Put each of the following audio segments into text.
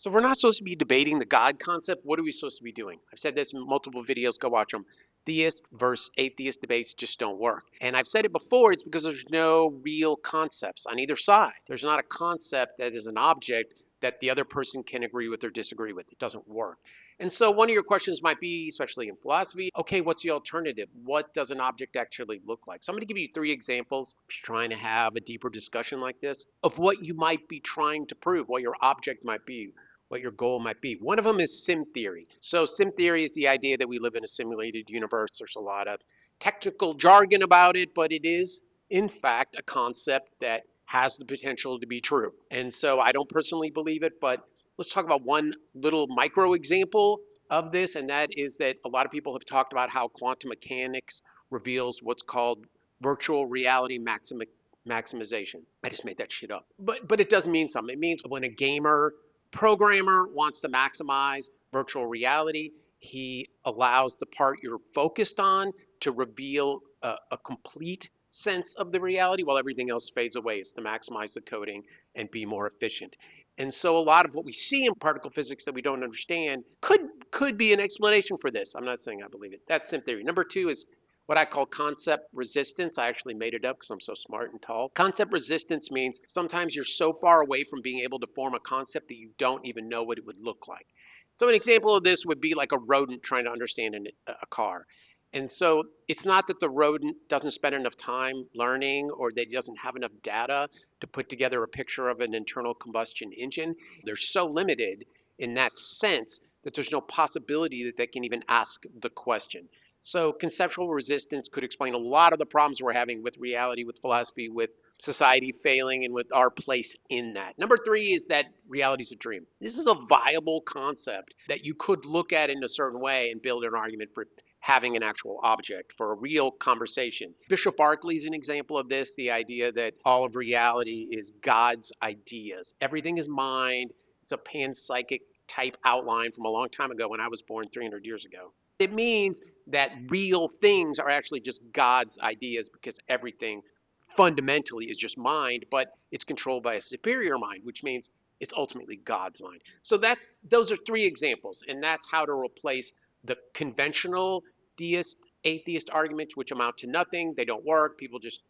So if we're not supposed to be debating the God concept, what are we supposed to be doing? I've said this in multiple videos, go watch them. Theist versus atheist debates just don't work. And I've said it before, it's because there's no real concepts on either side. There's not a concept that is an object that the other person can agree with or disagree with. It doesn't work. And so one of your questions might be, especially in philosophy, okay, what's the alternative? What does an object actually look like? So I'm going to give you 3 examples if you're trying to have a deeper discussion like this of what you might be trying to prove, what your object might be, what your goal might be. One of them is sim theory. So sim theory is the idea that we live in a simulated universe. There's a lot of technical jargon about it, but it is in fact a concept that has the potential to be true. And so I don't personally believe it, but let's talk about one little micro example of this, and that is that a lot of people have talked about how quantum mechanics reveals what's called virtual reality maximization. I just made that shit up. But it does mean something. It means when a gamer programmer wants to maximize virtual reality, he allows the part you're focused on to reveal a complete sense of the reality while everything else fades away. It's to maximize the coding and be more efficient. And so a lot of what we see in particle physics that we don't understand could be an explanation for this. I'm not saying I believe it. That's sim theory. Number 2 is what I call concept resistance. I actually made it up because I'm so smart and tall. Concept resistance means sometimes you're so far away from being able to form a concept that you don't even know what it would look like. So an example of this would be like a rodent trying to understand a car. And so it's not that the rodent doesn't spend enough time learning or that he doesn't have enough data to put together a picture of an internal combustion engine. They're so limited in that sense that there's no possibility that they can even ask the question. So conceptual resistance could explain a lot of the problems we're having with reality, with philosophy, with society failing, and with our place in that. Number 3 is that reality is a dream. This is a viable concept that you could look at in a certain way and build an argument for having an actual object for a real conversation. Bishop Berkeley is an example of this, the idea that all of reality is God's ideas. Everything is mind. It's a panpsychic type outline from a long time ago when I was born 300 years ago. It means that real things are actually just God's ideas because everything fundamentally is just mind, but it's controlled by a superior mind, which means it's ultimately God's mind. So those are 3 examples, and that's how to replace the conventional theist atheist arguments, which amount to nothing. They don't work. People just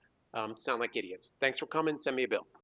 sound like idiots. Thanks for coming. Send me a bill.